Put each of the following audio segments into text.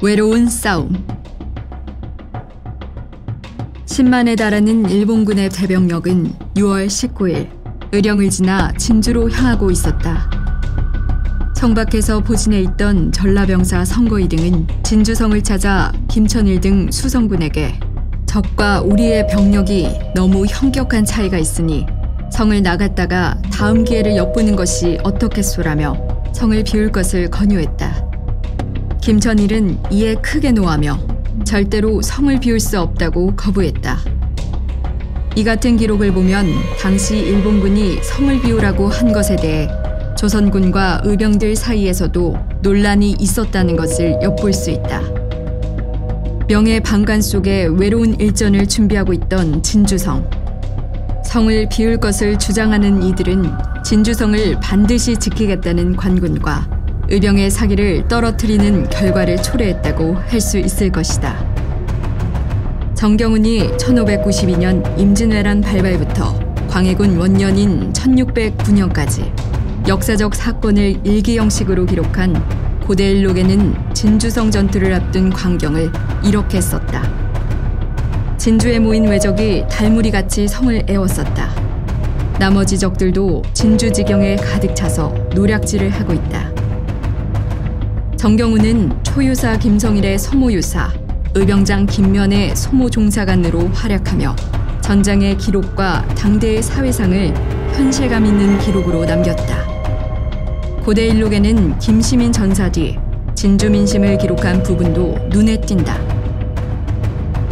외로운 싸움. 10만에 달하는 일본군의 대병력은 6월 19일 의령을 지나 진주로 향하고 있었다. 성 밖에서 포진해 있던 전라병사 성거희 등은 진주성을 찾아 김천일 등 수성군에게 적과 우리의 병력이 너무 현격한 차이가 있으니 성을 나갔다가 다음 기회를 엿보는 것이 어떻겠소라며 성을 비울 것을 권유했다. 김천일은 이에 크게 노하며 절대로 성을 비울 수 없다고 거부했다. 이 같은 기록을 보면 당시 일본군이 성을 비우라고 한 것에 대해 조선군과 의병들 사이에서도 논란이 있었다는 것을 엿볼 수 있다. 명예 방관 속에 외로운 일전을 준비하고 있던 진주성. 성을 비울 것을 주장하는 이들은 진주성을 반드시 지키겠다는 관군과 의병의 사기를 떨어뜨리는 결과를 초래했다고 할 수 있을 것이다. 정경운이 1592년 임진왜란 발발부터 광해군 원년인 1609년까지 역사적 사건을 일기 형식으로 기록한 고대일록에는 진주성 전투를 앞둔 광경을 이렇게 썼다. 진주에 모인 왜적이 달무리같이 성을 에워쌌다. 나머지 적들도 진주지경에 가득 차서 노략질을 하고 있다. 정경운은 초유사 김성일의 소모유사, 의병장 김면의 소모종사관으로 활약하며 전장의 기록과 당대의 사회상을 현실감 있는 기록으로 남겼다. 고대일록에는 김시민 전사 뒤 진주 민심을 기록한 부분도 눈에 띈다.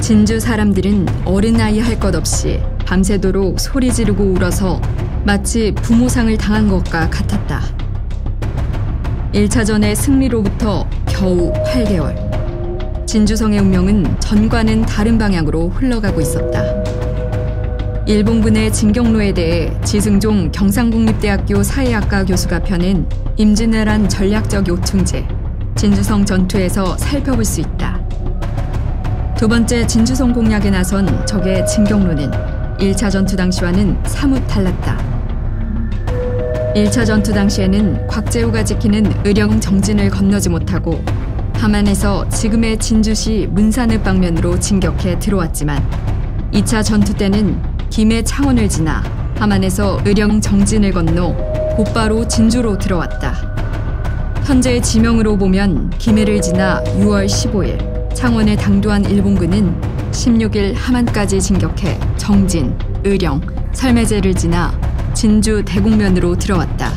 진주 사람들은 어린아이 할 것 없이 밤새도록 소리 지르고 울어서 마치 부모상을 당한 것과 같았다. 1차전의 승리로부터 겨우 8개월. 진주성의 운명은 전과는 다른 방향으로 흘러가고 있었다. 일본군의 진격로에 대해 지승종 경상국립대학교 사회학과 교수가 펴낸 임진왜란 전략적 요충제, 진주성 전투에서 살펴볼 수 있다. 두 번째 진주성 공략에 나선 적의 진격로는 1차 전투 당시와는 사뭇 달랐다. 1차 전투 당시에는 곽재우가 지키는 의령 정진을 건너지 못하고 함안에서 지금의 진주시 문산읍 방면으로 진격해 들어왔지만 2차 전투 때는 김해 창원을 지나 함안에서 의령 정진을 건너 곧바로 진주로 들어왔다. 현재의 지명으로 보면 김해를 지나 6월 15일 창원에 당도한 일본군은 16일 함안까지 진격해 정진, 의령, 설매제를 지나 진주 대곡면으로 들어왔다.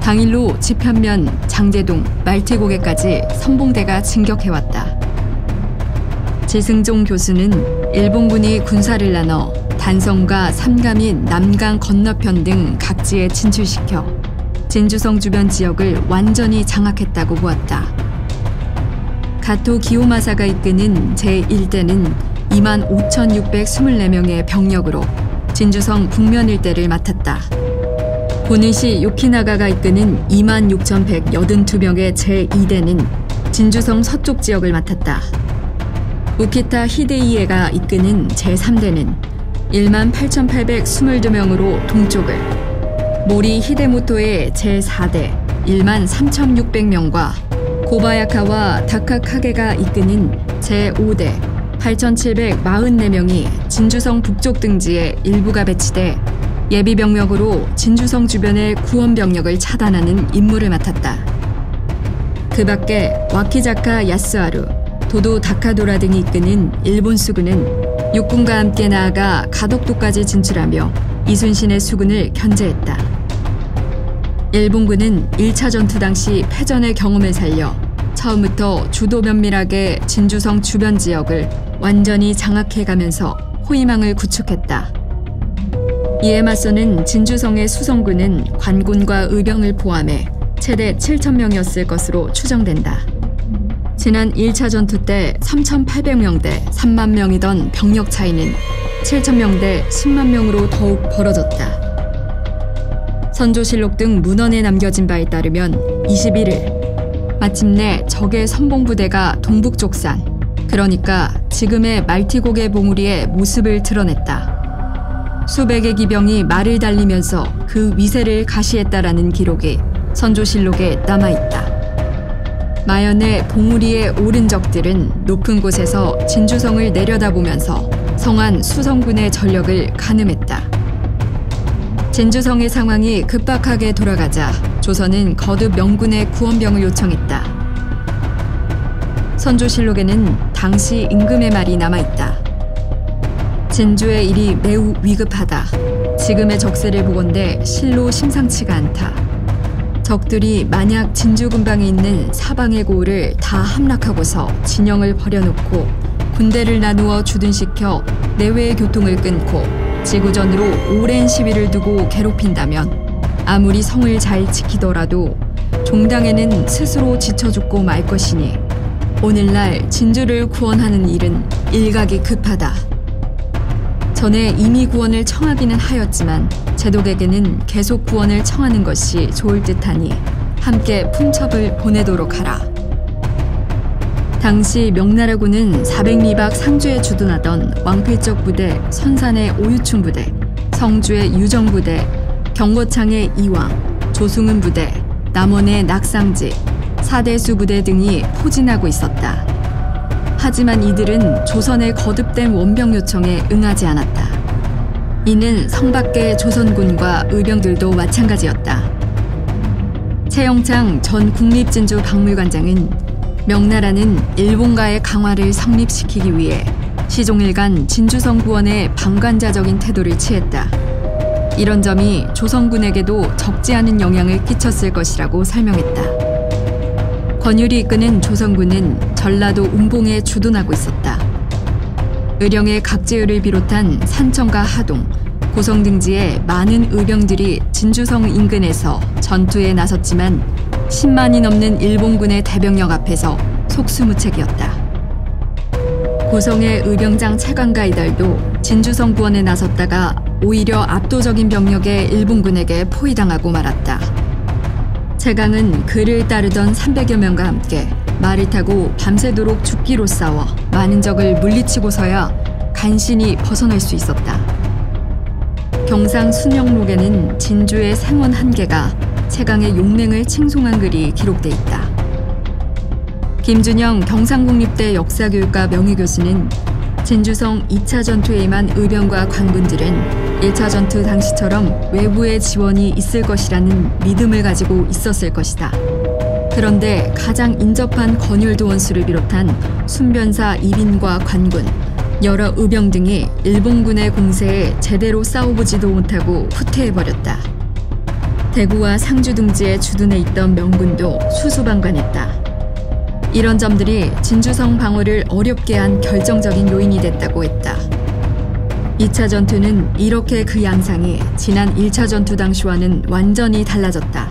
당일로 지편면, 장제동, 말티고개까지 선봉대가 진격해왔다. 지승종 교수는 일본군이 군사를 나눠 단성과 삼가 및 남강 건너편 등 각지에 진출시켜 진주성 주변 지역을 완전히 장악했다고 보았다. 가토 기요마사가 이끄는 제1대는 25,624명의 병력으로 진주성 북면 일대를 맡았다. 고니시 요키나가가 이끄는 26,182명의 제2대는 진주성 서쪽 지역을 맡았다. 우키타 히데이에가 이끄는 제3대는 18,822명으로 동쪽을, 모리 히데모토의 제4대 13,600명과 고바야카와 다카카게가 이끄는 제5대 8,744명이 진주성 북쪽 등지에 일부가 배치돼 예비병력으로 진주성 주변의 구원병력을 차단하는 임무를 맡았다. 그 밖에 와키자카 야스하루, 도도 다카도라 등이 이끄는 일본 수군은 육군과 함께 나아가 가덕도까지 진출하며 이순신의 수군을 견제했다. 일본군은 1차 전투 당시 패전의 경험을 살려 처음부터 주도 면밀하게 진주성 주변 지역을 완전히 장악해가면서 호위망을 구축했다. 이에 맞서는 진주성의 수성군은 관군과 의병을 포함해 최대 7,000명이었을 것으로 추정된다. 지난 1차 전투 때 3,800명 대 3만 명이던 병력 차이는 7,000명 대 10만 명으로 더욱 벌어졌다. 선조실록 등 문헌에 남겨진 바에 따르면 21일 마침내 적의 선봉부대가 동북쪽산, 그러니까 지금의 말티고개 봉우리의 모습을 드러냈다. 수백의 기병이 말을 달리면서 그 위세를 가시했다라는 기록이 선조실록에 남아있다. 마연의 봉우리에 오른 적들은 높은 곳에서 진주성을 내려다보면서 성안 수성군의 전력을 가늠했다. 진주성의 상황이 급박하게 돌아가자 조선은 거듭 명군에 구원병을 요청했다. 선조실록에는 당시 임금의 말이 남아있다. 진주의 일이 매우 위급하다. 지금의 적세를 보건대 실로 심상치가 않다. 적들이 만약 진주 근방에 있는 사방의 고을을 다 함락하고서 진영을 벌여놓고 군대를 나누어 주둔시켜 내외의 교통을 끊고 지구전으로 오랜 시위를 두고 괴롭힌다면 아무리 성을 잘 지키더라도 종당에는 스스로 지쳐 죽고 말 것이니 오늘날 진주를 구원하는 일은 일각이 급하다. 전에 이미 구원을 청하기는 하였지만 제독에게는 계속 구원을 청하는 것이 좋을 듯하니 함께 품첩을 보내도록 하라. 당시 명나라군은 400리박 상주에 주둔하던 왕필적 부대, 선산의 오유충 부대, 성주의 유정 부대, 경거창의 이왕, 조승은 부대, 남원의 낙상지, 사대수 부대 등이 포진하고 있었다. 하지만 이들은 조선의 거듭된 원병 요청에 응하지 않았다. 이는 성 밖의 조선군과 의병들도 마찬가지였다. 최영창 전 국립진주박물관장은 명나라는 일본과의 강화를 성립시키기 위해 시종일관 진주성 구원에 방관자적인 태도를 취했다. 이런 점이 조선군에게도 적지 않은 영향을 끼쳤을 것이라고 설명했다. 권율이 이끄는 조선군은 전라도 운봉에 주둔하고 있었다. 의령의 각제을을 비롯한 산청과 하동, 고성 등지에 많은 의병들이 진주성 인근에서 전투에 나섰지만 10만이 넘는 일본군의 대병력 앞에서 속수무책이었다. 고성의 의병장 차관과 이달도 진주성 구원에 나섰다가 오히려 압도적인 병력의 일본군에게 포위당하고 말았다. 채강은 그를 따르던 300여 명과 함께 말을 타고 밤새도록 죽기로 싸워 많은 적을 물리치고서야 간신히 벗어날 수 있었다. 경상 순영록에는 진주의 생원 한 개가 채강의 용맹을 칭송한 글이 기록돼 있다. 김준영 경상국립대 역사교육과 명예교수는 진주성 2차 전투에 임한 의병과 관군들은 1차 전투 당시처럼 외부의 지원이 있을 것이라는 믿음을 가지고 있었을 것이다. 그런데 가장 인접한 권율도 원수를 비롯한 순변사 이빈과 관군, 여러 의병 등이 일본군의 공세에 제대로 싸워보지도 못하고 후퇴해버렸다. 대구와 상주 등지에 주둔해 있던 명군도 수수방관했다. 이런 점들이 진주성 방어를 어렵게 한 결정적인 요인이 됐다고 했다. 2차 전투는 이렇게 그 양상이 지난 1차 전투 당시와는 완전히 달라졌다.